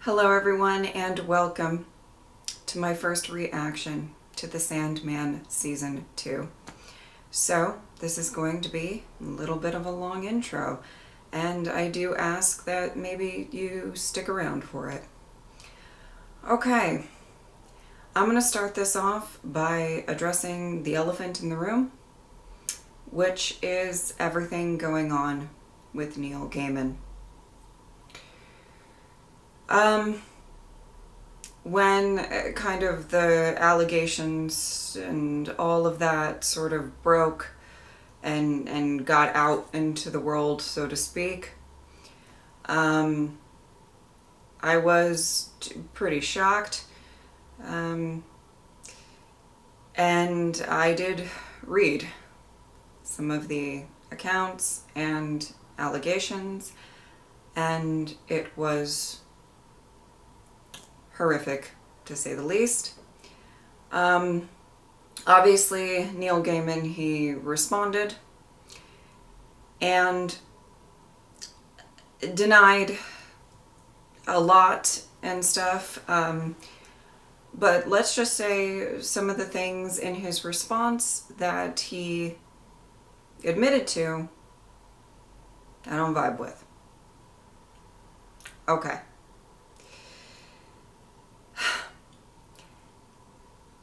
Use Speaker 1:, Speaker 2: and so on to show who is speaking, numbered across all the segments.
Speaker 1: Hello everyone and welcome to my first reaction to the Sandman Season 2. So this is going to be a little bit of a long intro, and I do ask that maybe you stick around for it. Okay, I'm going to start this off by addressing the elephant in the room, which is everything going on with Neil Gaiman. When kind of the allegations and all of that sort of broke and got out into the world, so to speak, I was pretty shocked. And I did read some of the accounts and allegations, and it was horrific, to say the least. Obviously, Neil Gaiman, he responded and denied a lot and stuff. But let's just say some of the things in his response that he admitted to, I don't vibe with. Okay.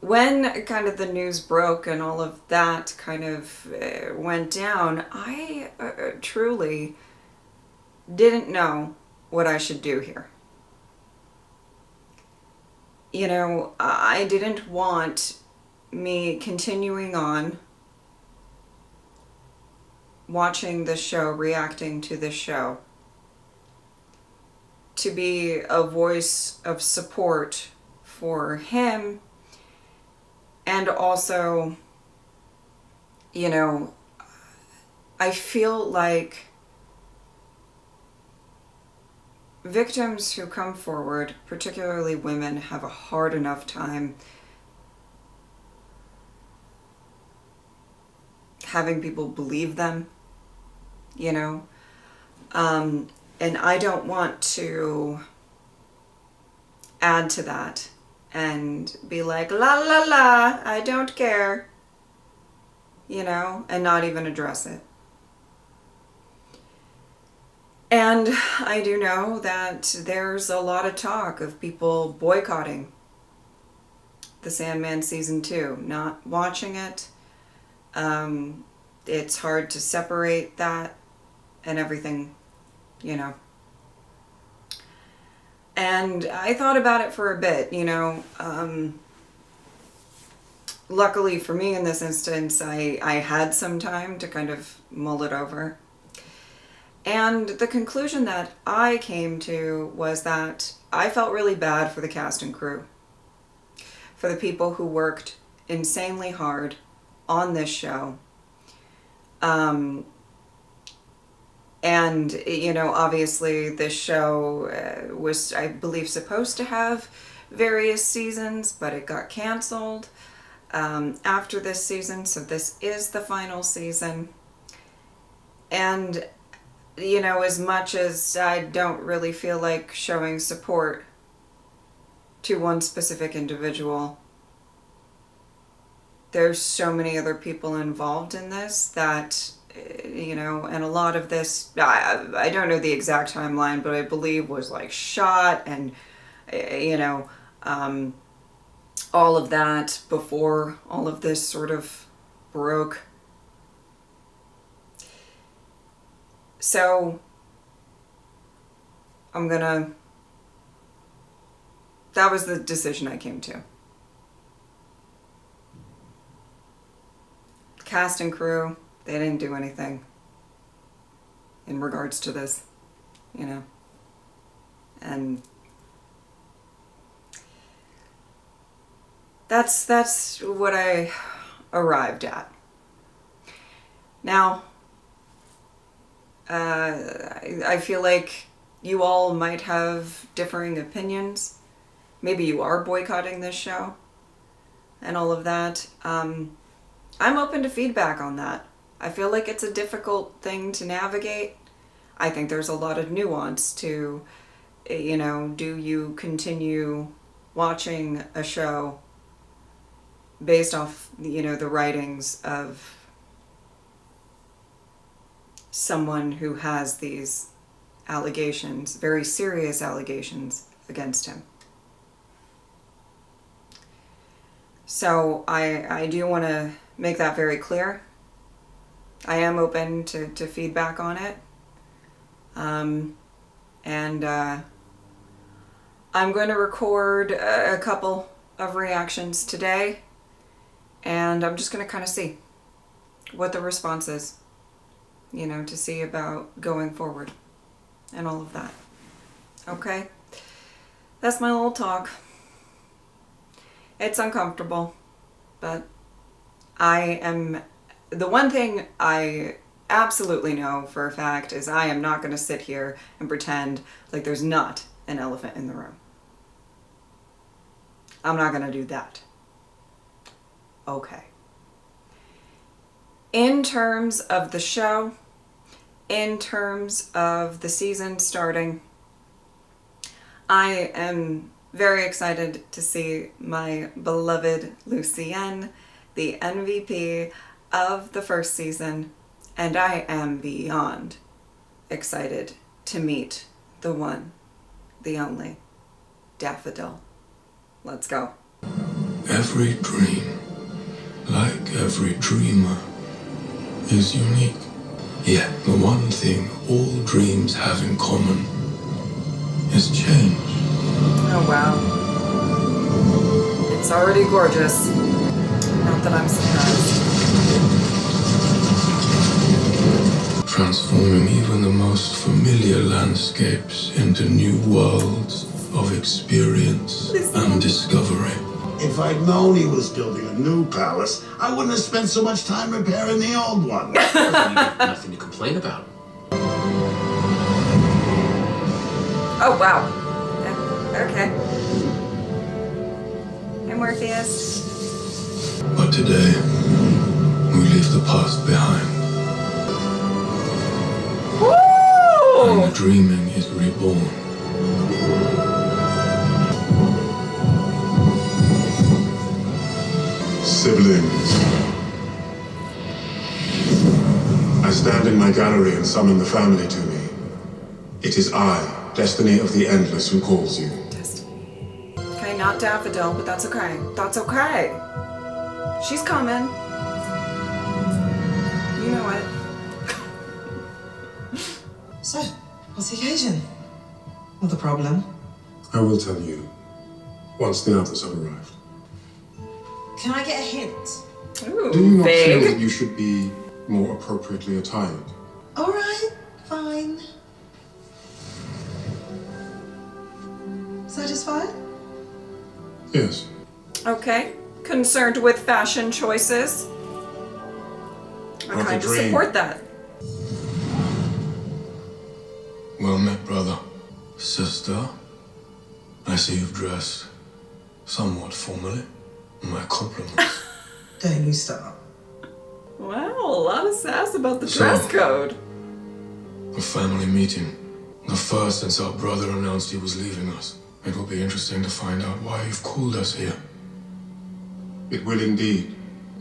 Speaker 1: When kind of the news broke and all of that kind of went down, I truly didn't know what I should do here. You know, I didn't want me continuing on watching this show, reacting to this show, to be a voice of support for him. And also, you know, I feel like victims who come forward, particularly women, have a hard enough time having people believe them, you know. And I don't want to add to that and be like, la la la, I don't care, you know, and not even address it. And I do know that there's a lot of talk of people boycotting the Sandman Season 2, not watching it. It's hard to separate that and everything, you know. And I thought about it for a bit, you know. Luckily for me in this instance, I had some time to kind of mull it over. And the conclusion that I came to was that I felt really bad for the cast and crew, for the people who worked insanely hard on this show. And, you know, obviously this show was, I believe, supposed to have various seasons, but it got canceled after this season. So this is the final season. And, you know, as much as I don't really feel like showing support to one specific individual, there's so many other people involved in this that, you know, and a lot of this, I don't know the exact timeline, but I believe was like shot and, you know, all of that before all of this sort of broke. So that was the decision I came to. Cast and crew, they didn't do anything in regards to this, you know. And that's what I arrived at. Now, I feel like you all might have differing opinions. Maybe you are boycotting this show and all of that. I'm open to feedback on that. I feel like it's a difficult thing to navigate. I think there's a lot of nuance to you know, do you continue watching a show based off, you know, the writings of someone who has these allegations, very serious allegations against him? So I do want to make that very clear. I am open to feedback on it. And I'm going to record a couple of reactions today, and I'm just going to kind of see what the response is, you know, to see about going forward and all of that. Okay? That's my little talk. It's uncomfortable, but the one thing I absolutely know for a fact is I am not going to sit here and pretend like there's not an elephant in the room. I'm not going to do that. Okay. In terms of the show, in terms of the season starting, I am very excited to see my beloved Lucienne, the MVP of the first season, and I am beyond excited to meet the one, the only, Daffodil. Let's go.
Speaker 2: Every dream, like every dreamer, is unique. Yet the one thing all dreams have in common is change.
Speaker 1: Oh wow. It's already gorgeous. Not that I'm surprised.
Speaker 2: Transforming even the most familiar landscapes into new worlds of experience and discovery.
Speaker 3: If I'd known he was building a new palace, I wouldn't have spent so much time repairing the old one.
Speaker 4: Nothing to complain about.
Speaker 1: Oh wow. Okay. Hey Morpheus.
Speaker 2: But today, we leave the past behind.
Speaker 1: Woo!
Speaker 2: And the dreaming is reborn.
Speaker 5: Siblings. I stand in my gallery and summon the family to me. It is I, Destiny of the Endless, who calls you.
Speaker 1: Destiny. Okay, not Daffodil, but that's okay. That's okay. She's coming. You know it.
Speaker 6: So, what's the occasion? Or the problem?
Speaker 5: I will tell you, once the others have arrived.
Speaker 6: Can I get a hint?
Speaker 1: Ooh,
Speaker 5: Do you not
Speaker 1: vague.
Speaker 5: feel that you should be more appropriately attired?
Speaker 6: Alright, fine. Satisfied?
Speaker 5: Yes.
Speaker 1: Okay. Concerned with fashion choices. I
Speaker 5: What a
Speaker 1: kind of
Speaker 5: dream.
Speaker 1: support that.
Speaker 2: Well met, brother. Sister, I see you've dressed somewhat formally. My compliments.
Speaker 6: Don't you start.
Speaker 1: Wow, a lot of sass about the
Speaker 2: So-
Speaker 1: dress code.
Speaker 2: A family meeting. The first since our brother announced he was leaving us. It will be interesting to find out why you've called us here.
Speaker 5: It will indeed.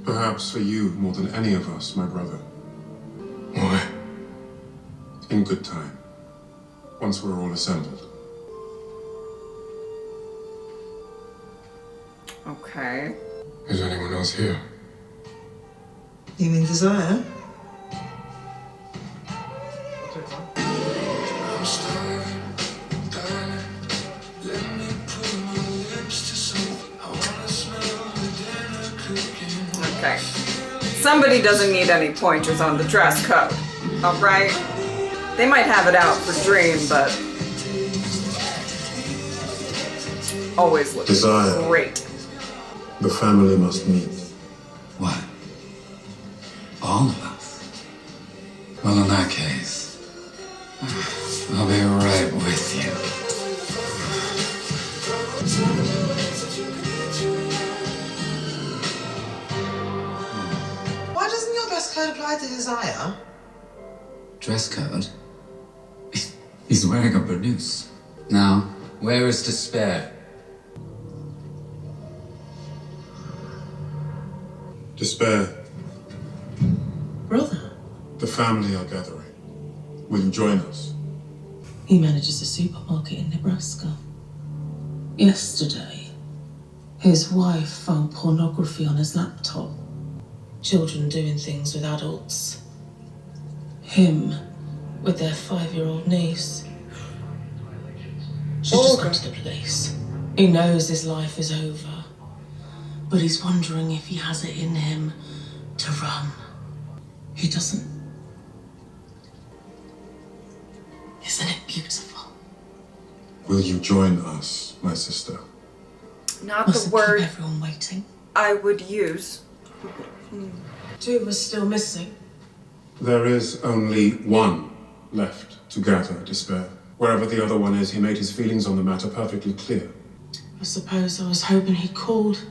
Speaker 5: Perhaps for you more than any of us, my brother.
Speaker 2: Why?
Speaker 5: In good time. Once we're all assembled.
Speaker 1: Okay.
Speaker 2: Is anyone else here?
Speaker 6: You mean desire?
Speaker 2: I'm starving, darling. Let me put my lips to something. I wanna smell the dinner cooking.
Speaker 1: Okay. Somebody doesn't need any pointers on the dress code. Alright? They might have it out for Dream, but always looks
Speaker 5: Desire.
Speaker 1: great.
Speaker 5: The family must meet.
Speaker 7: What? All of us? Well, in that case, I'll be right with you.
Speaker 6: Why doesn't your dress code apply to desire?
Speaker 7: Dress code? He's wearing a burnous. Now, where is despair?
Speaker 5: Despair,
Speaker 6: Brother,
Speaker 5: the family are gathering. Will you join us?
Speaker 6: he manages a supermarket in Nebraska. Yesterday, his wife found pornography on his laptop. Children doing things with adults. Him with their 5-year-old niece. She's just come to the place. He knows his life is over, but he's wondering if he has it in him to run. He doesn't. Isn't it beautiful?
Speaker 5: Will you join us, my sister?
Speaker 1: Not
Speaker 6: Mustn't
Speaker 1: the word
Speaker 6: keep everyone waiting.
Speaker 1: I would use.
Speaker 6: 2 was still missing.
Speaker 5: There is only one left to gather despair. Wherever the other one is, he made his feelings on the matter perfectly clear.
Speaker 6: I suppose I was hoping he'd called.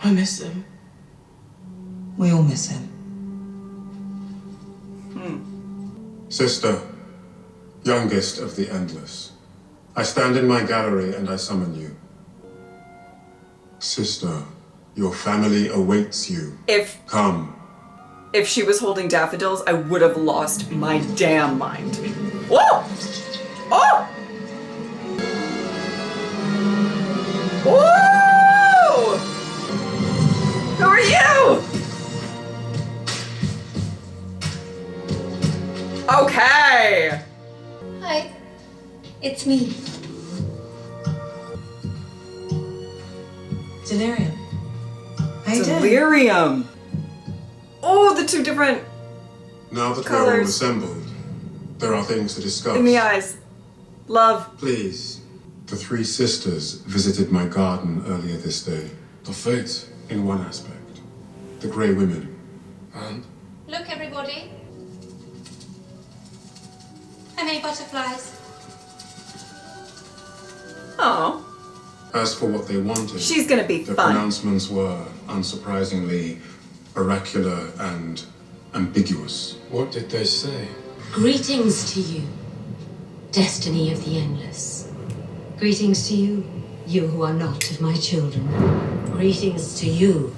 Speaker 6: I miss him. We all miss him.
Speaker 5: Sister, youngest of the Endless, I stand in my gallery and I summon you. Sister, your family awaits you. Come.
Speaker 1: If she was holding daffodils, I would have lost my damn mind. Whoa! Oh! Whoa! Who are you? Okay.
Speaker 8: Hi, it's me.
Speaker 6: Delirium. How you doing?
Speaker 1: Delirium. Oh, the two different
Speaker 5: Now that we're all
Speaker 1: Colors.
Speaker 5: assembled, there are things to discuss.
Speaker 1: in the eyes. Love.
Speaker 5: Please. The 3 sisters visited my garden earlier this day.
Speaker 2: The fates.
Speaker 5: In one aspect. The Grey Women.
Speaker 2: And?
Speaker 8: Look, everybody. I made butterflies.
Speaker 1: Oh,
Speaker 5: As for what they wanted,
Speaker 1: she's gonna be
Speaker 5: the
Speaker 1: fun.
Speaker 5: pronouncements were, unsurprisingly, oracular and ambiguous.
Speaker 2: What did they say?
Speaker 9: Greetings to you, destiny of the endless. Greetings to you, you who are not of my children. Greetings to you,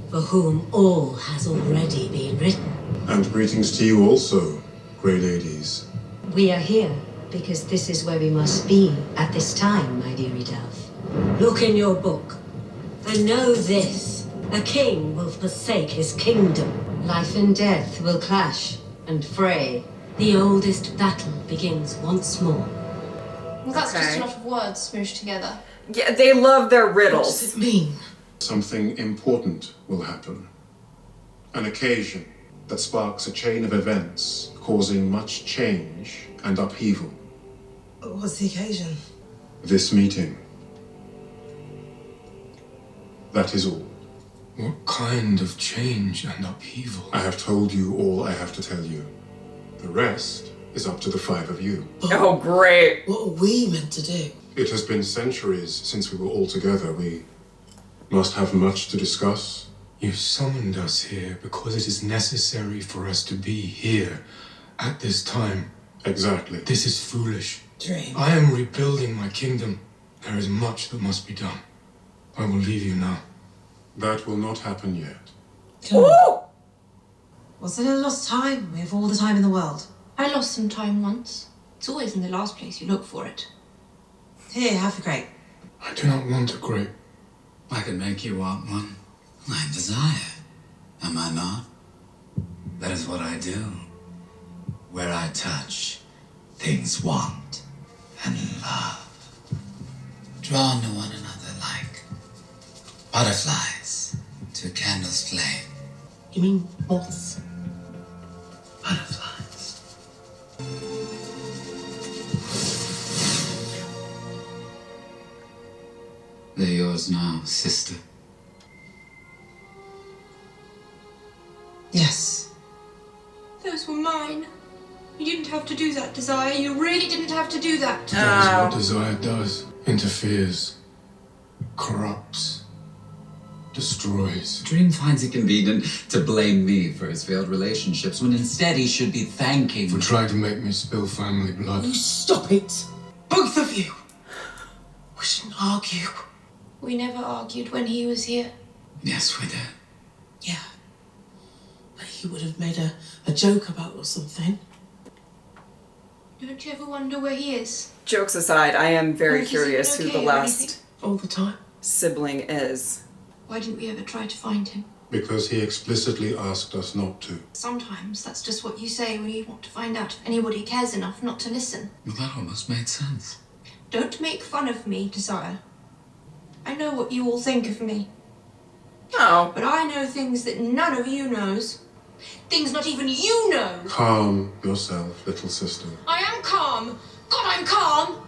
Speaker 9: for whom all has already been written.
Speaker 5: And greetings to you also, Grey Ladies.
Speaker 9: We are here because this is where we must be at this time, my dearie dove. Look in your book and know this. A king will forsake his kingdom. Life and death will clash and fray. The oldest battle begins once more.
Speaker 8: Well, that's just
Speaker 1: Okay.
Speaker 8: a lot of words smooshed together.
Speaker 1: Yeah, they love their
Speaker 6: What does
Speaker 1: riddles.
Speaker 6: it mean?
Speaker 5: Something important will happen. An occasion that sparks a chain of events, causing much change and upheaval.
Speaker 6: What's the occasion?
Speaker 5: This meeting. That is all.
Speaker 2: What kind of change and upheaval?
Speaker 5: I have told you all I have to tell you. The rest is up to the 5 of you.
Speaker 1: Oh, great.
Speaker 6: What are we meant to do?
Speaker 5: It has been centuries since we were all together. We must have much to discuss.
Speaker 2: You summoned us here because it is necessary for us to be here at this time.
Speaker 5: Exactly.
Speaker 2: This is foolish.
Speaker 6: Dream.
Speaker 2: I am rebuilding my kingdom. There is much that must be done. I will leave you now.
Speaker 5: That will not happen yet.
Speaker 6: Come on.
Speaker 1: Ooh!
Speaker 6: What's it a lost time? We have all the time in the world.
Speaker 8: I lost some time once. It's always in the last place you look for it.
Speaker 6: Here, have the grape.
Speaker 2: I do not want a grape.
Speaker 7: I can make you want one. I'm desire. Am I not? That is what I do. Where I touch, things want and love. Drawn to one another like butterflies to a candle's flame.
Speaker 6: You mean moths?
Speaker 7: Butterflies. They're yours now, sister.
Speaker 6: Yes.
Speaker 8: Those were mine. You didn't have to do that, Desire. You really didn't have to do that.
Speaker 2: That is what desire does. Interferes. Corrupts. Destroys.
Speaker 7: Dream finds it convenient to blame me for his failed relationships when instead he should be thanking
Speaker 2: For trying to make me spill family blood.
Speaker 6: You stop it! Both of you! argue.
Speaker 8: We never argued when he was here.
Speaker 7: Yes, we did.
Speaker 6: Yeah. But he would have made a joke about or something.
Speaker 8: Don't you ever wonder where he is?
Speaker 1: Jokes aside, I am very
Speaker 8: Like, is he
Speaker 1: curious who
Speaker 8: okay
Speaker 1: the
Speaker 8: or
Speaker 1: last
Speaker 8: anything?
Speaker 6: All the time.
Speaker 1: sibling is.
Speaker 8: Why didn't we ever try to find him?
Speaker 5: Because he explicitly asked us not to.
Speaker 8: Sometimes that's just what you say when you want to find out if anybody cares enough not to listen.
Speaker 7: Well, that almost made sense.
Speaker 8: Don't make fun of me, Desire. I know what you all think of me,
Speaker 1: Oh.
Speaker 8: but I know things that none of you knows. Things not even you know.
Speaker 5: Calm yourself, little sister.
Speaker 8: I am calm. God, I'm calm.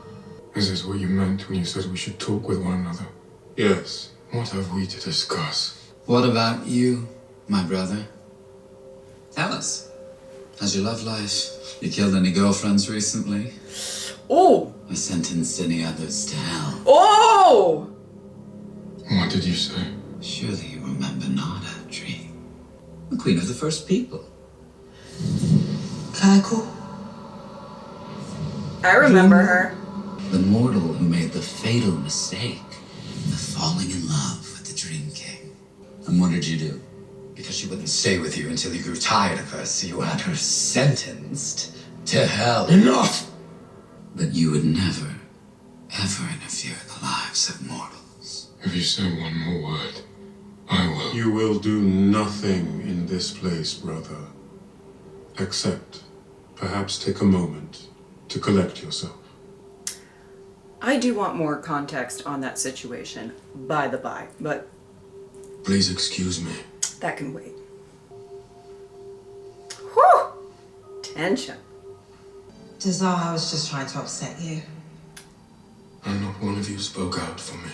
Speaker 2: Is this what you meant when you said we should talk with one another?
Speaker 5: Yes.
Speaker 2: What have we to discuss?
Speaker 7: What about you, my brother? Tell us. How's your love life? You killed any girlfriends recently?
Speaker 1: Oh!
Speaker 7: Or sentenced any others to hell?
Speaker 1: Oh!
Speaker 2: What did you say?
Speaker 7: Surely you remember Nada, Dream. The queen of the first people.
Speaker 6: Kaiko?
Speaker 1: I remember her.
Speaker 7: The mortal who made the fatal mistake of falling in love with the Dream King. And what did you do? Because she wouldn't stay with you until you grew tired of her, so you had her sentenced to hell.
Speaker 2: Enough!
Speaker 7: But you would never, ever interfere in the lives of mortals.
Speaker 2: If you say one more word, I will.
Speaker 5: You will do nothing in this place, brother. Except perhaps take a moment to collect yourself.
Speaker 1: I do want more context on that situation, by the by, but
Speaker 2: Please excuse me.
Speaker 1: that can wait. Whew! Tension.
Speaker 6: Desire was just trying to upset you.
Speaker 2: And not one of you spoke out for me.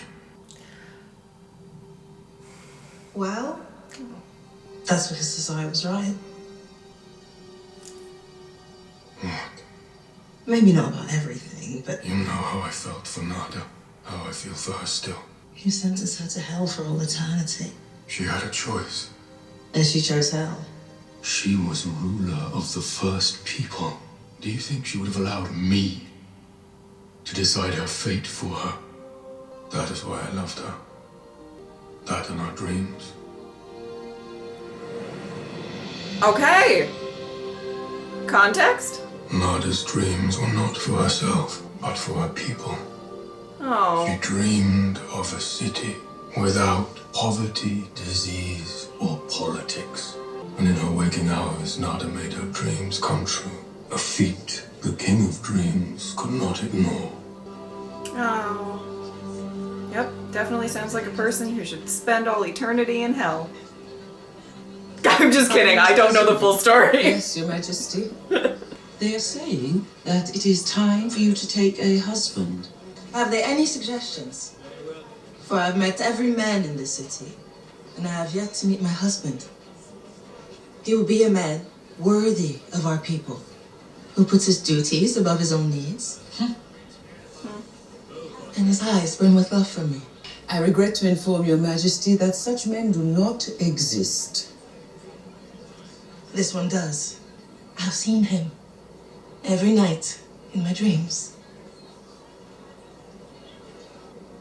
Speaker 6: Well, that's because Desire was right.
Speaker 2: What?
Speaker 6: Maybe not about everything, but
Speaker 2: You know how I felt for Nada. How I feel for her still.
Speaker 6: you sentenced her to hell for all eternity.
Speaker 2: She had a choice.
Speaker 6: And she chose hell.
Speaker 2: She was ruler of the first people. Do you think she would have allowed me to decide her fate for her? That is why I loved her. That and our dreams.
Speaker 1: Okay. Context?
Speaker 2: Nada's dreams were not for herself, but for her people.
Speaker 1: Oh.
Speaker 2: She dreamed of a city without poverty, disease, or politics. And in her waking hours, Nada made her dreams come true. A feat the King of Dreams could not ignore.
Speaker 1: Oh. Yep, definitely sounds like a person who should spend all eternity in hell. I'm just kidding, I don't know the full story.
Speaker 6: Yes, Your Majesty. They are saying that it is time for you to take a husband. Have they any suggestions? For I've met every man in this city, and I have yet to meet my husband. He will be a man worthy of our people, who puts his duties above his own needs. And his eyes burn with love for me.
Speaker 10: I regret to inform Your Majesty that such men do not exist.
Speaker 6: This one does. I've seen him every night in my dreams.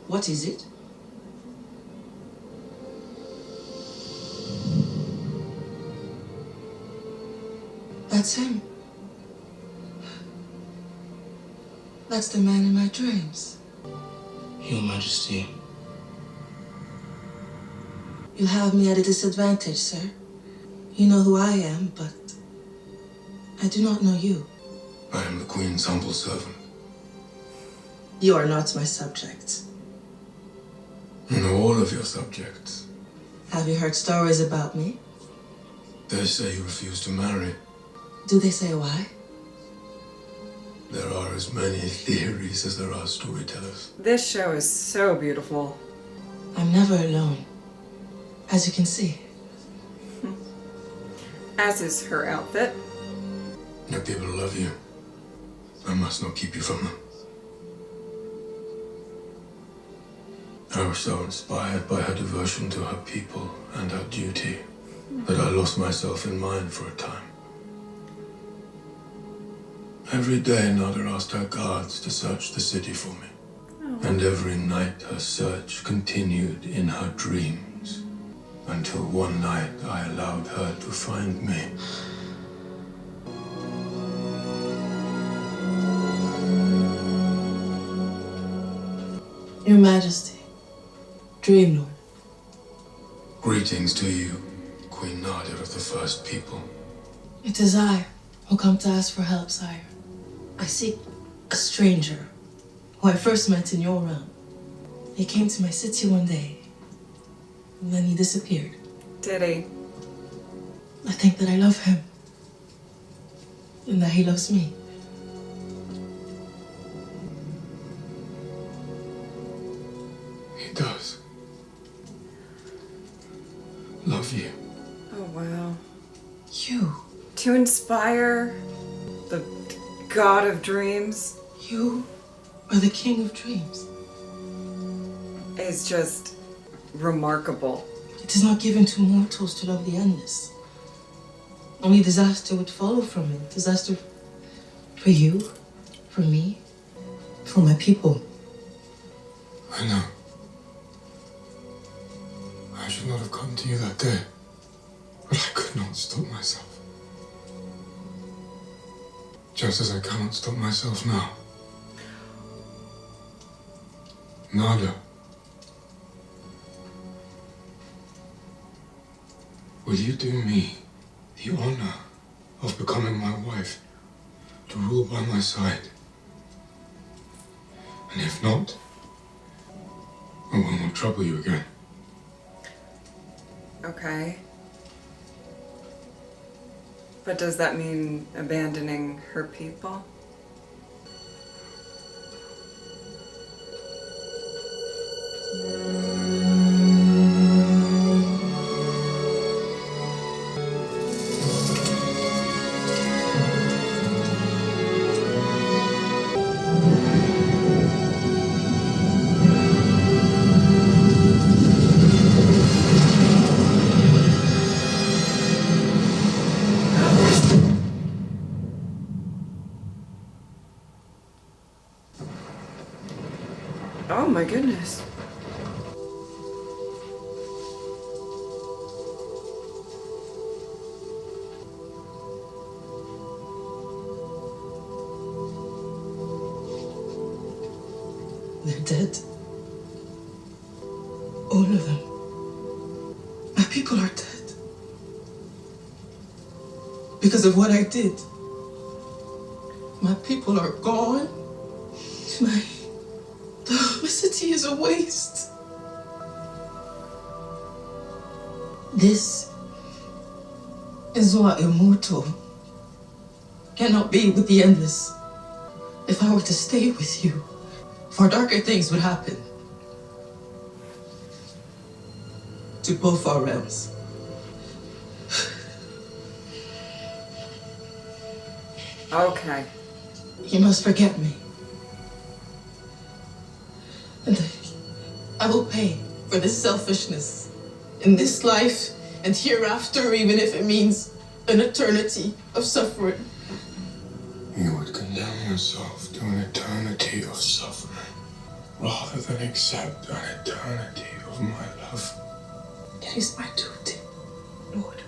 Speaker 10: What is it?
Speaker 6: That's him. That's the man in my dreams.
Speaker 11: Your Majesty.
Speaker 6: You have me at a disadvantage, sir. You know who I am, but I do not know you.
Speaker 2: I am the Queen's humble servant.
Speaker 6: You are not my subject.
Speaker 2: I know all of your subjects.
Speaker 6: Have you heard stories about me?
Speaker 2: They say you refuse to marry.
Speaker 6: Do they say why?
Speaker 2: There are as many theories as there are storytellers.
Speaker 1: This show is so beautiful.
Speaker 6: I'm never alone, as you can see.
Speaker 1: As is her outfit.
Speaker 2: Your people love you. I must not keep you from them. I was so inspired by her devotion to her people and her duty that I lost myself in mine for a time. Every day, Nada asked her guards to search the city for me. And every night her search continued in her dreams, until one night I allowed her to find me.
Speaker 6: Your Majesty, Dream Lord.
Speaker 2: Greetings to you, Queen Nadia of the First People.
Speaker 6: It is I who come to ask for help, sire. I seek a stranger who I first met in your realm. He came to my city one day, and then he disappeared.
Speaker 1: Did he?
Speaker 6: I think that I love him, and that he loves me.
Speaker 2: He does. Love you.
Speaker 1: Oh, wow.
Speaker 6: You.
Speaker 1: To inspire the god of dreams.
Speaker 6: You are the king of dreams.
Speaker 1: Is just remarkable.
Speaker 6: It is not given to mortals to love the endless. Only disaster would follow from it. Disaster for you, for me, for my people.
Speaker 2: I know. I should not have come to you that day, but I could not stop myself. Just as I cannot stop myself now. Nada. Will you do me the honor of becoming my wife, to rule by my side? And if not, I will not trouble you again.
Speaker 1: Okay. But does that mean abandoning her people? Oh my goodness.
Speaker 6: They're dead. All of them. My people are dead. Because of what I did. My people are gone. My city is a waste. This is why a mortal cannot be with the endless. If I were to stay with you, far darker things would happen to both our realms.
Speaker 1: Okay.
Speaker 6: You must forget me. And I will pay for this selfishness in this life and hereafter, even if it means an eternity of suffering.
Speaker 2: You would condemn yourself to an eternity of suffering, rather than accept an eternity of my love.
Speaker 6: It is my duty, Lord.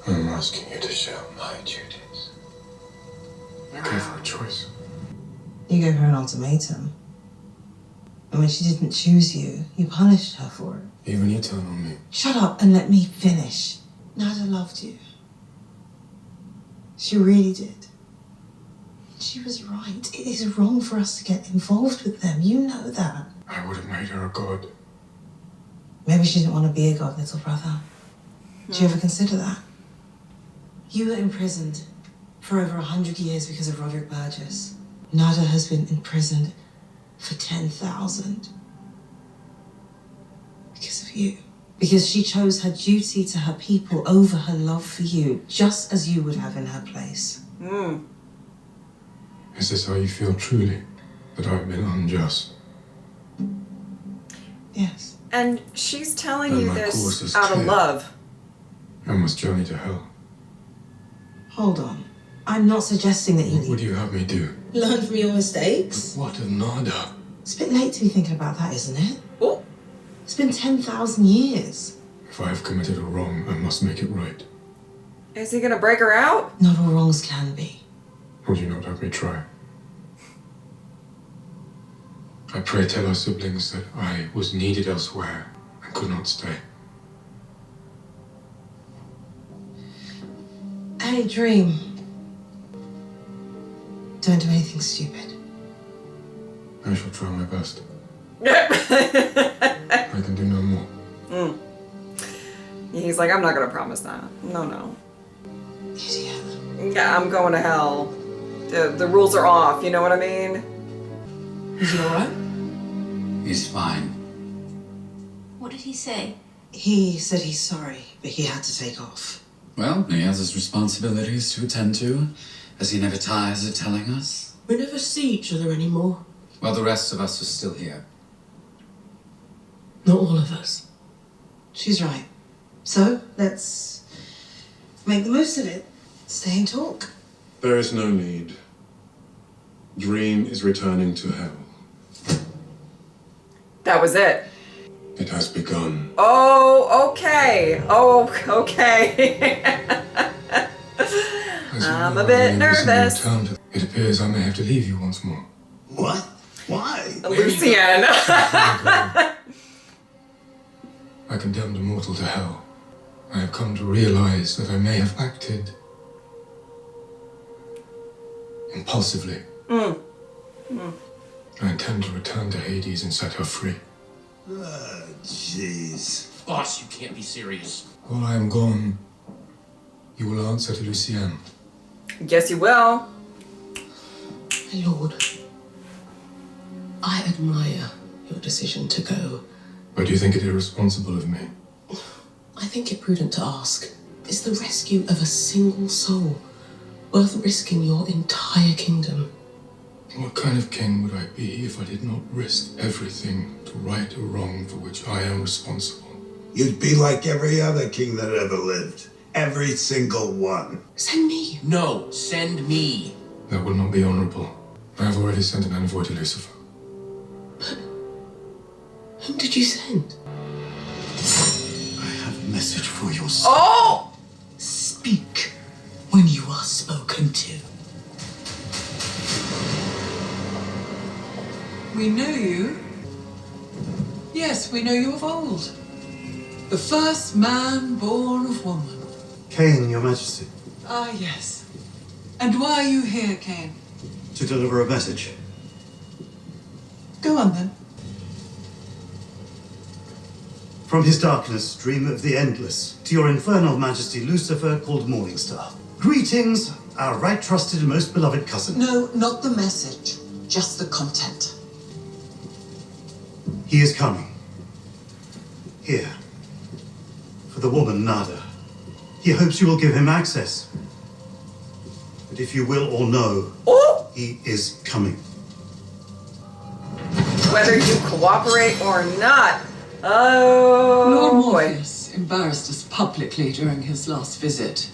Speaker 2: I'm asking you to share my duties. I gave her a choice.
Speaker 10: You gave her an ultimatum. And when she didn't choose you, you punished her for it.
Speaker 2: Even you turn on me.
Speaker 10: Shut up and let me finish. Nada loved you. She really did. She was right. It is wrong for us to get involved with them. You know that.
Speaker 2: I would have made her a god.
Speaker 10: Maybe she didn't want to be a god, little brother. Did you ever consider that? You were imprisoned for over 100 years because of Roderick Burgess. Nada has been imprisoned for 10,000. Because of you. Because she chose her duty to her people over her love for you, just as you would have in her place.
Speaker 2: Is this how you feel truly? That I've been unjust?
Speaker 10: Yes.
Speaker 1: And she's telling
Speaker 2: Then
Speaker 1: you
Speaker 2: my course
Speaker 1: this
Speaker 2: is
Speaker 1: out of
Speaker 2: clear.
Speaker 1: love.
Speaker 2: I must journey to hell.
Speaker 10: Hold on. I'm not suggesting that you
Speaker 2: What would you have me do?
Speaker 6: Learn from your mistakes.
Speaker 2: What of Nada?
Speaker 10: It's a bit late to be thinking about that, isn't it?
Speaker 1: Oh.
Speaker 10: It's been 10,000 years.
Speaker 2: If I have committed a wrong, I must make it right.
Speaker 1: Is he gonna break her out?
Speaker 10: Not all wrongs can be.
Speaker 2: Would you not have me try? I pray tell our siblings that I was needed elsewhere and could not stay.
Speaker 10: Hey, Dream. Don't do anything stupid.
Speaker 2: I shall try my best. I can do no more.
Speaker 1: He's like, I'm not gonna promise that. No.
Speaker 10: Idiot.
Speaker 1: Yeah, I'm going to hell. The rules are off, you know what I mean?
Speaker 10: Is he alright?
Speaker 7: He's fine.
Speaker 8: What did he say?
Speaker 10: He said he's sorry, but he had to take off.
Speaker 7: Well, he has his responsibilities to attend to, as he never tires of telling us.
Speaker 11: We never see each other anymore.
Speaker 7: Well, the rest of us are still here.
Speaker 11: Not all of us.
Speaker 10: She's right. So, let's make the most of it. Stay and talk.
Speaker 5: There is no need. Dream is returning to hell.
Speaker 1: That was it.
Speaker 5: It has begun.
Speaker 1: Oh, okay. Oh, okay. I'm a bit nervous.
Speaker 2: It appears I may have to leave you once more.
Speaker 3: What? Why?
Speaker 1: Lucienne.
Speaker 2: I condemned a mortal to hell. I have come to realize that I may have acted impulsively. I intend to return to Hades and set her free.
Speaker 3: Jeez.
Speaker 4: Boss, you can't be serious.
Speaker 2: While I am gone, you will answer to Lucienne.
Speaker 1: Yes, you will.
Speaker 11: My lord, I admire your decision to go.
Speaker 2: But do you think it irresponsible of me?
Speaker 11: I think it prudent to ask, is the rescue of a single soul worth risking your entire kingdom?
Speaker 2: What kind of king would I be if I did not risk everything to right a wrong for which I am responsible?
Speaker 3: You'd be like every other king that ever lived. Every single one.
Speaker 11: Send me.
Speaker 4: No, send me.
Speaker 2: That will not be honorable. I have already sent an envoy to Lucifer.
Speaker 11: But whom did you send?
Speaker 3: I have a message for your son.
Speaker 1: Oh!
Speaker 11: Speak when you are spoken to.
Speaker 12: We know you. Yes, we know you of old. The first man born of woman.
Speaker 13: Cain, your majesty.
Speaker 12: Ah, yes. And why are you here, Cain?
Speaker 13: To deliver a message.
Speaker 12: Go on, then.
Speaker 13: From his darkness, dream of the endless, to your infernal majesty Lucifer, called Morningstar. Greetings, our right trusted and most beloved cousin.
Speaker 12: No, not the message. Just the content.
Speaker 13: He is coming. Here. For the woman, Nada. He hopes you will give him access. But if you will or no, he is coming.
Speaker 1: Whether you cooperate or not. Oh,
Speaker 12: Lord
Speaker 1: boy.
Speaker 12: Morpheus embarrassed us publicly during his last visit.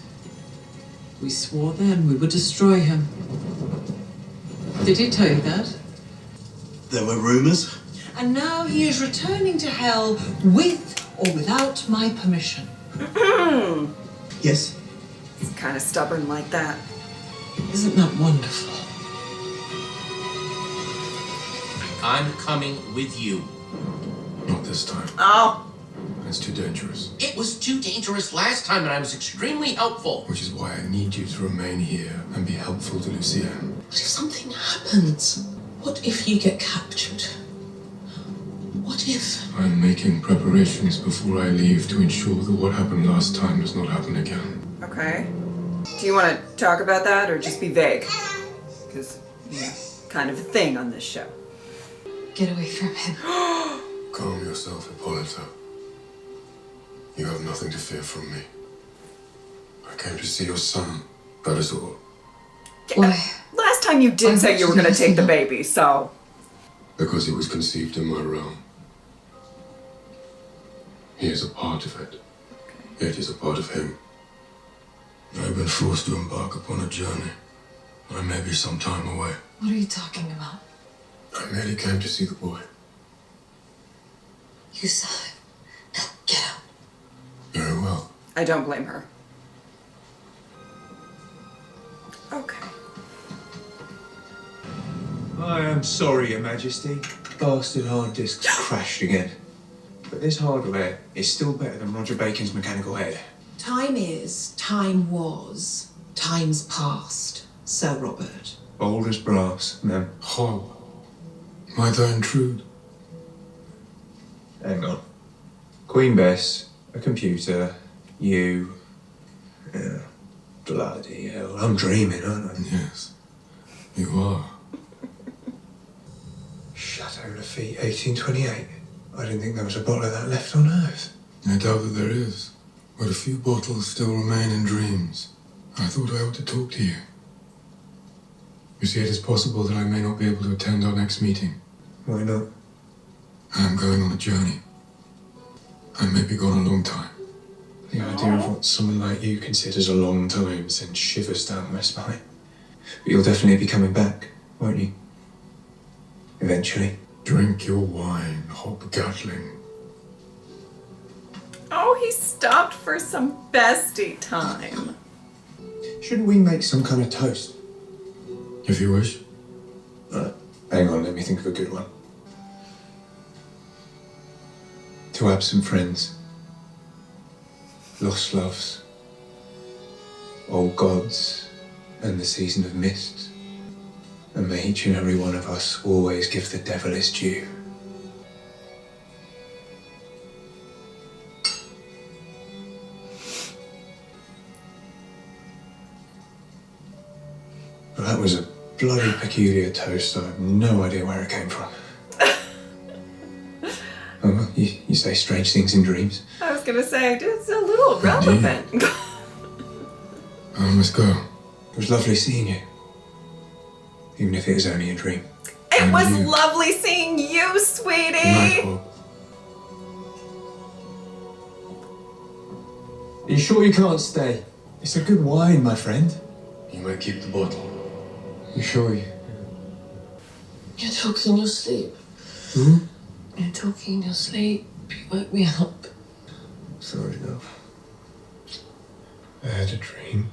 Speaker 12: We swore then we would destroy him. Did he tell you that?
Speaker 13: There were rumors.
Speaker 12: And now he is returning to hell with or without my permission.
Speaker 13: Yes.
Speaker 1: He's kind of stubborn like that.
Speaker 12: Isn't that wonderful?
Speaker 4: I'm coming with you.
Speaker 2: Not this time.
Speaker 1: Oh.
Speaker 2: It's too dangerous.
Speaker 4: It was too dangerous last time, and I was extremely helpful.
Speaker 2: Which is why I need you to remain here and be helpful to Lucienne.
Speaker 11: What if something happens? What if you get captured? What if?
Speaker 2: I'm making preparations before I leave to ensure that what happened last time does not happen again.
Speaker 1: Okay. Do you want to talk about that or just be vague? Because, kind of a thing on this show.
Speaker 10: Get away from him.
Speaker 2: Calm yourself, Hippolyta. You have nothing to fear from me. I came to see your son. That is all.
Speaker 10: Why?
Speaker 1: Last time you did say you were going to take the baby, so...
Speaker 2: Because it was conceived in my realm. He is a part of it. It is a part of him. I have been forced to embark upon a journey. I may be some time away.
Speaker 10: What are you talking about?
Speaker 2: I merely came to see the boy.
Speaker 9: You saw him. Now get out.
Speaker 2: Very well.
Speaker 1: I don't blame her. Okay.
Speaker 14: I am sorry, Your Majesty. Bastard hard disks crashed again. But this hardware is still better than Roger Bacon's mechanical head.
Speaker 10: Time is, time was, time's past, Sir Robert.
Speaker 14: Bold as brass, ma'am.
Speaker 2: How might I intrude?
Speaker 14: Hang on. Queen Bess, a computer, you. Yeah. Bloody hell. I'm dreaming, aren't I?
Speaker 2: Yes, you are.
Speaker 14: Chateau Lafitte, 1828. I didn't think there was a bottle of that left on Earth.
Speaker 2: I doubt that there is, but a few bottles still remain in dreams. I thought I ought to talk to you. You see, it is possible that I may not be able to attend our next meeting.
Speaker 14: Why not?
Speaker 2: I am going on a journey. I may be gone a long time.
Speaker 14: The idea of what someone like you considers a long time sends shivers down my spine. But you'll definitely be coming back, won't you? Eventually.
Speaker 2: Drink your wine, hobgatling.
Speaker 1: Oh, he stopped for some bestie time.
Speaker 14: Shouldn't we make some kind of toast?
Speaker 2: If you wish.
Speaker 14: Hang on, let me think of a good one. To absent friends, lost loves, old gods, and the season of mists. And may each and every one of us always give the devil his due. Well, that was a bloody peculiar toast. I have no idea where it came from. Oh, well, you say strange things in dreams.
Speaker 1: I was gonna say, it's a little relevant.
Speaker 2: I must go.
Speaker 14: It was lovely seeing you. Even if it is only a dream.
Speaker 1: It was lovely seeing you, sweetie.
Speaker 14: Are you sure you can't stay? It's a good wine, my friend.
Speaker 2: You may keep the bottle.
Speaker 14: You sure you?
Speaker 11: You're talking in your sleep.
Speaker 14: Hmm?
Speaker 11: You're talking in your sleep. You woke me up.
Speaker 14: Sorry, love. I had a dream.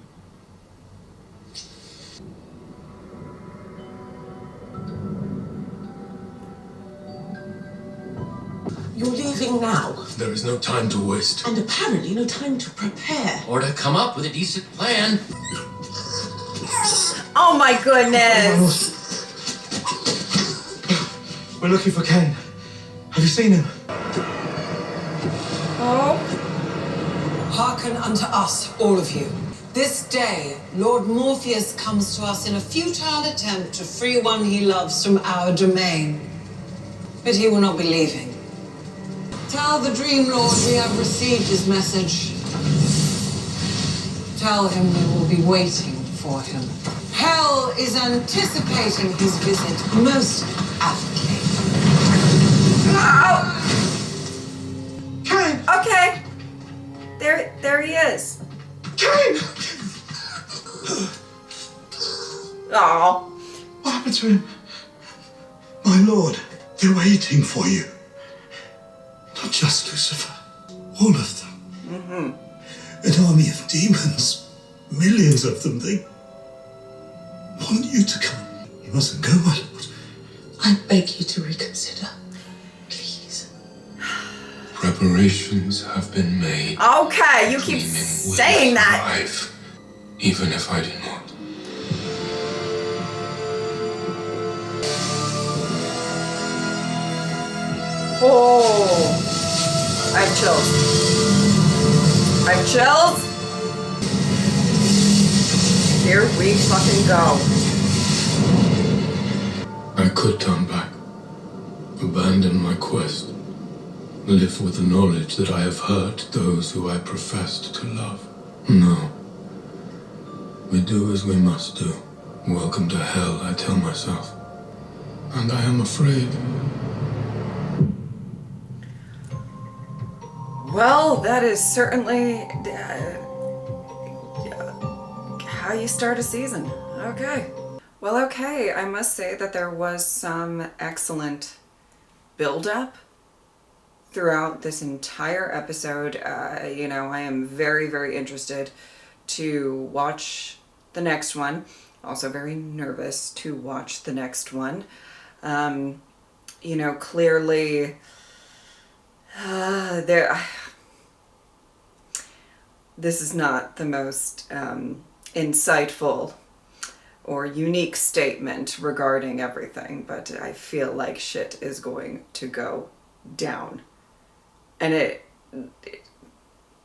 Speaker 11: You're leaving now.
Speaker 2: There is no time to waste.
Speaker 11: And apparently no time to prepare.
Speaker 4: Or to come up with a decent plan.
Speaker 1: Oh my goodness.
Speaker 14: We're looking for Kane. Have you seen him?
Speaker 1: Oh.
Speaker 10: Hearken unto us, all of you. This day, Lord Morpheus comes to us in a futile attempt to free one he loves from our domain. But he will not be leaving. Tell the Dream Lord we have received his message. Tell him we will be waiting for him. Hell is anticipating his visit most avidly.
Speaker 1: Oh.
Speaker 10: Kane!
Speaker 1: Okay. There he is.
Speaker 10: Kane!
Speaker 1: Oh.
Speaker 3: What happened to him? My lord, they're waiting for you. Not just Lucifer, all of them.
Speaker 1: Mm-hmm.
Speaker 3: An army of demons, millions of them. They want you to come. You mustn't go, my lord.
Speaker 11: I beg you to reconsider. Please.
Speaker 2: Preparations have been made.
Speaker 1: Okay, you keep saying that.
Speaker 2: Thrive, even if I do not.
Speaker 1: Oh. I have chills. I have chills. Here we fucking go.
Speaker 2: I could turn back, abandon my quest, live with the knowledge that I have hurt those who I professed to love. No. We do as we must do. Welcome to hell, I tell myself. And I am afraid.
Speaker 1: Well, that is certainly how you start a season. Okay. Well, okay, I must say that there was some excellent build-up throughout this entire episode. You know, I am very, very interested to watch the next one. Also very nervous to watch the next one. You know, clearly this is not the most insightful or unique statement regarding everything, but I feel like shit is going to go down. And it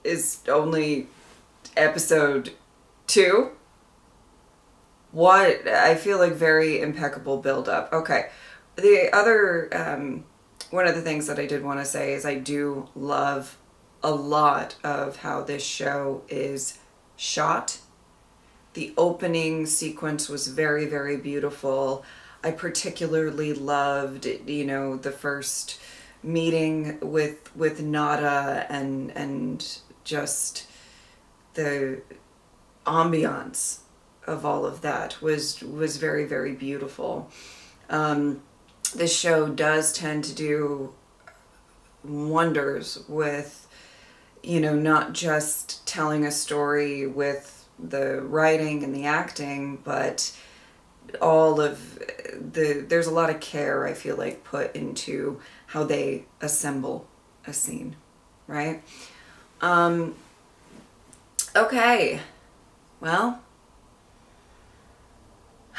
Speaker 1: is only episode 2. What? I feel like very impeccable build up. Okay. The other, one of the things that I did want to say is I do love a lot of how this show is shot. The opening sequence was very, very beautiful. I particularly loved, you know, the first meeting with Nada and just the ambiance of all of that was very, very beautiful. This show does tend to do wonders with, you know, not just telling a story with the writing and the acting, but all of there's a lot of care, I feel like, put into how they assemble a scene, right? Okay, well,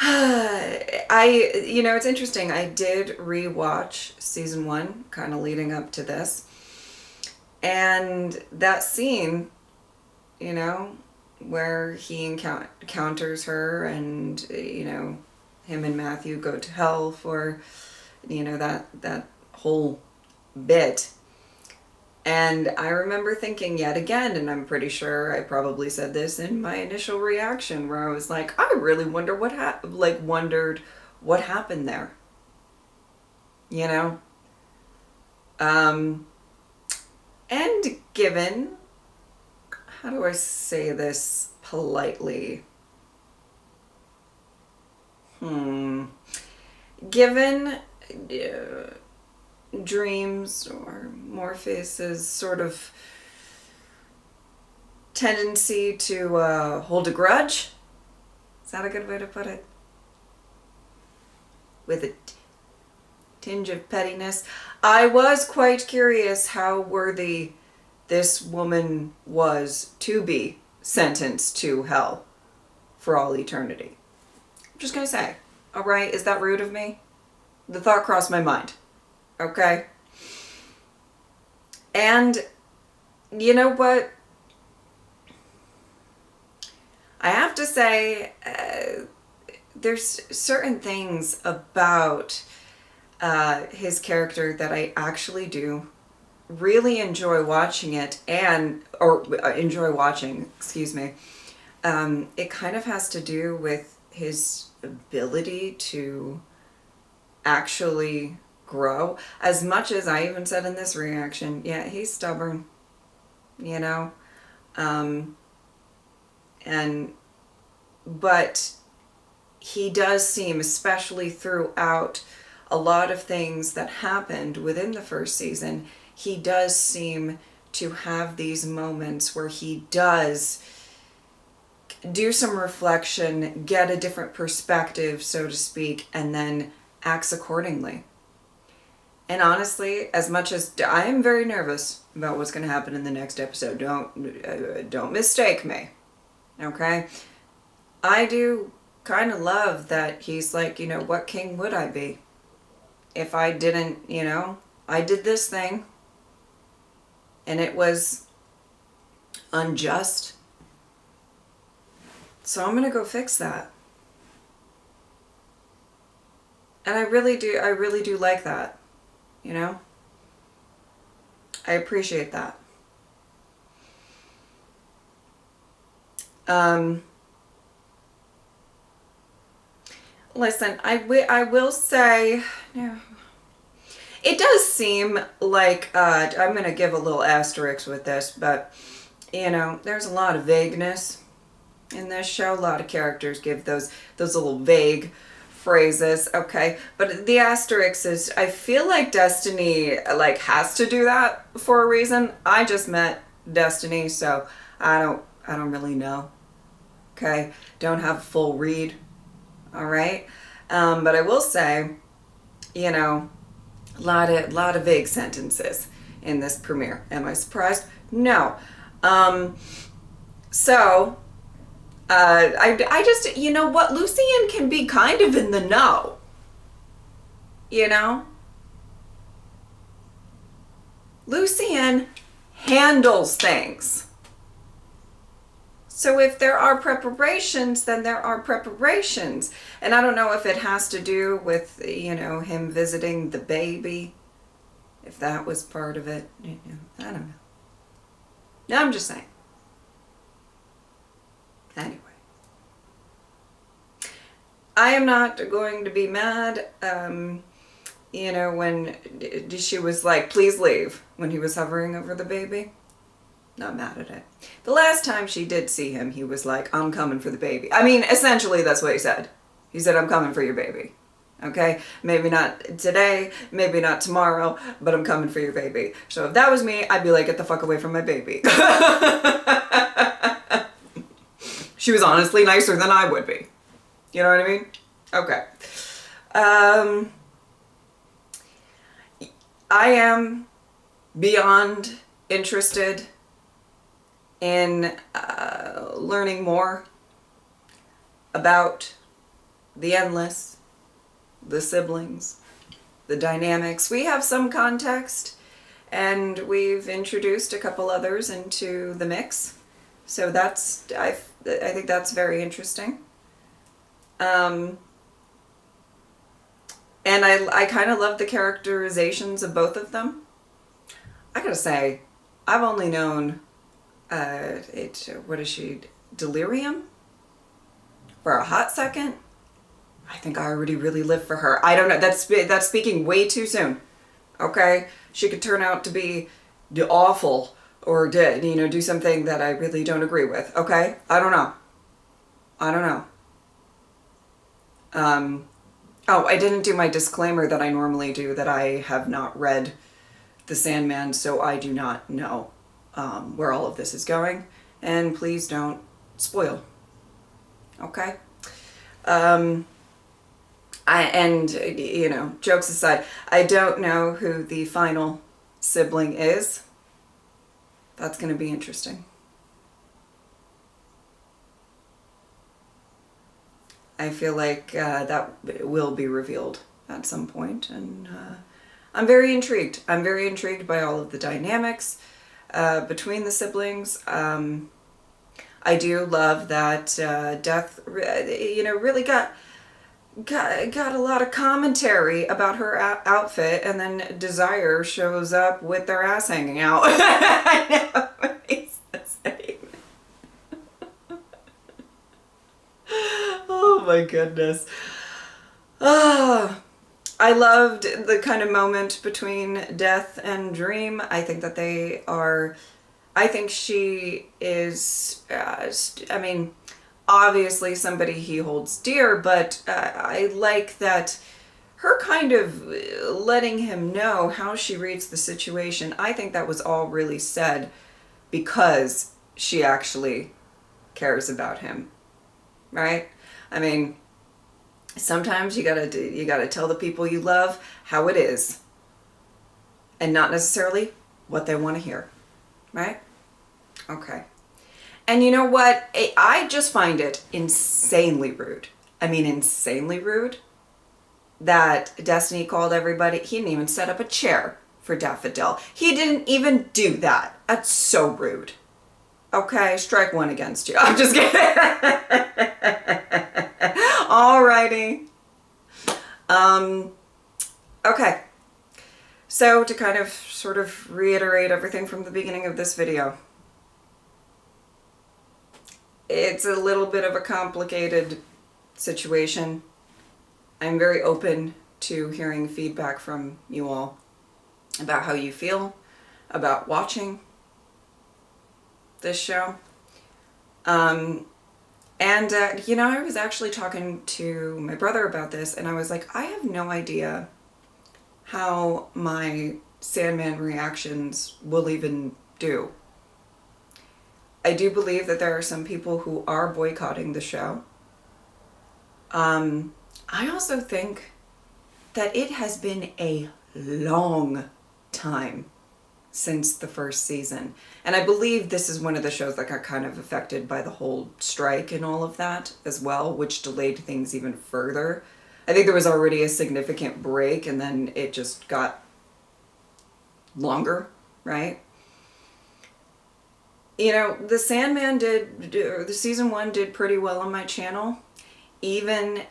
Speaker 1: you know, it's interesting. I did rewatch season 1, kind of leading up to this. And that scene, you know, where he encounters her and, you know, him and Matthew go to hell for, you know, that whole bit. And I remember thinking yet again, and I'm pretty sure I probably said this in my initial reaction, where I was like, I really wonder wondered what happened there. You know? And given, how do I say this politely? Given Dreams or Morpheus's sort of tendency to hold a grudge. Is that a good way to put it? With a tinge of pettiness. I was quite curious how worthy this woman was to be sentenced to hell for all eternity. I'm just gonna say, all right, is that rude of me? The thought crossed my mind. Okay? And you know what? I have to say, there's certain things about his character that I actually do really enjoy watching it enjoy watching, excuse me. It kind of has to do with his ability to actually grow. As much as I even said in this reaction, yeah, he's stubborn, you know? But he does seem, especially throughout a lot of things that happened within the first season, he does seem to have these moments where he does do some reflection, get a different perspective, so to speak, and then acts accordingly. And honestly, as much as I am very nervous about what's going to happen in the next episode, don't mistake me, okay? I do kind of love that he's like, you know, what king would I be if I didn't, you know, I did this thing and it was unjust. So I'm going to go fix that. And I really do like that, you know? I appreciate that. Listen, I will say, yeah, it does seem like, I'm going to give a little asterisk with this, but, you know, there's a lot of vagueness In this show, a lot of characters give those little vague phrases, okay? But the asterisk is, I feel like Destiny like has to do that for a reason. I just met Destiny, so I don't really know. Okay? Don't have a full read. All right? But I will say, you know, a lot of vague sentences in this premiere. Am I surprised? No. So I just, you know what, Lucian can be kind of in the know. You know? Lucian handles things. So if there are preparations, then there are preparations. And I don't know if it has to do with, you know, him visiting the baby. If that was part of it. You know, I don't know. No, I'm just saying. Anyway. I am not going to be mad, you know, when she was like, please leave, when he was hovering over the baby. Not mad at it. The last time she did see him, he was like, I'm coming for the baby. I mean, essentially, that's what he said. He said, I'm coming for your baby. Okay? Maybe not today, maybe not tomorrow, but I'm coming for your baby. So if that was me, I'd be like, get the fuck away from my baby. She was honestly nicer than I would be. You know what I mean? Okay. I am beyond interested in learning more about the Endless, the siblings, the dynamics. We have some context, and we've introduced a couple others into the mix. So that's, I think that's very interesting. And I kind of love the characterizations of both of them. I gotta say, I've only known, what is she, Delirium? For a hot second. I think I already really live for her. I don't know, that's speaking way too soon. Okay? She could turn out to be awful, or do something that I really don't agree with. Okay? I don't know. Oh, I didn't do my disclaimer that I normally do, that I have not read The Sandman, so I do not know where all of this is going. And please don't spoil. Okay? Jokes aside, I don't know who the final sibling is. That's going to be interesting. I feel like that will be revealed at some point, and I'm very intrigued. I'm very intrigued by all of the dynamics between the siblings. I do love that Death, really got a lot of commentary about her outfit, and then Desire shows up with their ass hanging out. I know, he's the same. Oh my goodness. I loved the kind of moment between Death and Dream. I think that they are, I think she is, obviously somebody he holds dear, but I like that her kind of letting him know how she reads the situation. I think that was all really said because she actually cares about him, right? I mean, sometimes you gotta tell the people you love how it is, and not necessarily what they want to hear, right? Okay. And you know what? I just find it insanely rude. I mean, insanely rude that Destiny called everybody. He didn't even set up a chair for Daffodil. He didn't even do that. That's so rude. Okay, strike one against you. I'm just kidding. Alrighty. Okay. So to kind of sort of reiterate everything from the beginning of this video. It's a little bit of a complicated situation. I'm very open to hearing feedback from you all about how you feel about watching this show. And, you know, I was actually talking to my brother about this, and I was like, I have no idea how my Sandman reactions will even do. I do believe that there are some people who are boycotting the show. I also think that it has been a long time since the first season. And I believe this is one of the shows that got kind of affected by the whole strike and all of that as well, which delayed things even further. I think there was already a significant break and then it just got longer, right? You know, the Sandman the season 1 did pretty well on my channel. Even,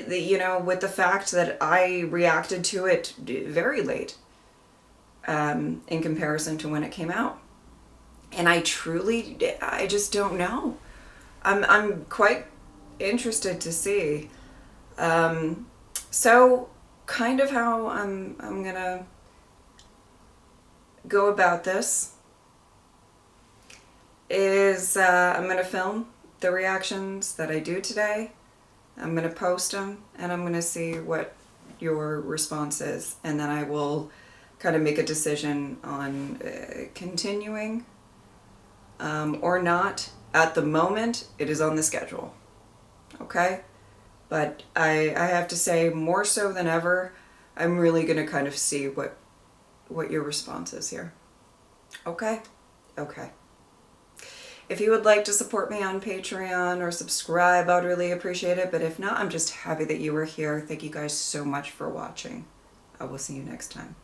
Speaker 1: you know, with the fact that I reacted to it very late. In comparison to when it came out. And I just don't know. I'm quite interested to see. So kind of how I'm gonna go about this is I'm gonna film the reactions that I do today. I'm gonna post them and I'm gonna see what your response is, and then I will kind of make a decision on continuing or not. At the moment, it is on the schedule. Okay? But I have to say, more so than ever, I'm really going to kind of see what your response is here. Okay? Okay. If you would like to support me on Patreon or subscribe, I would really appreciate it. But if not, I'm just happy that you were here. Thank you guys so much for watching. I will see you next time.